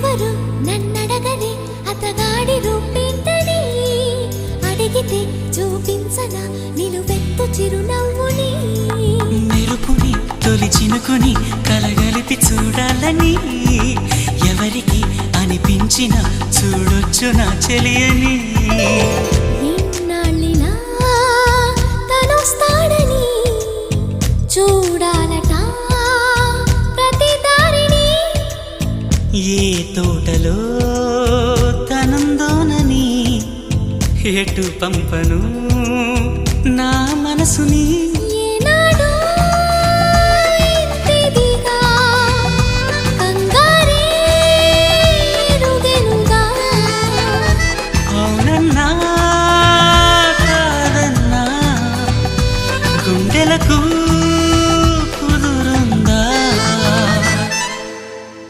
ఎవరు నన్నడగని అతగాడి రూపేంటని అడిగితే చూపించనా నిలువెత్తు చిరునవ్వుని మెరుపుని తొలి చినుకుని కలగలిపి చూడాలని ఎవరికి అనిపించిన చూడొచ్చు నా చెలియని ఇన్నాళ్ళిలా తనొస్తాడని చూడాలట ప్రతి దారిని ఏ తోటలో తనందోనని ఎటు పంపను నా మనసుని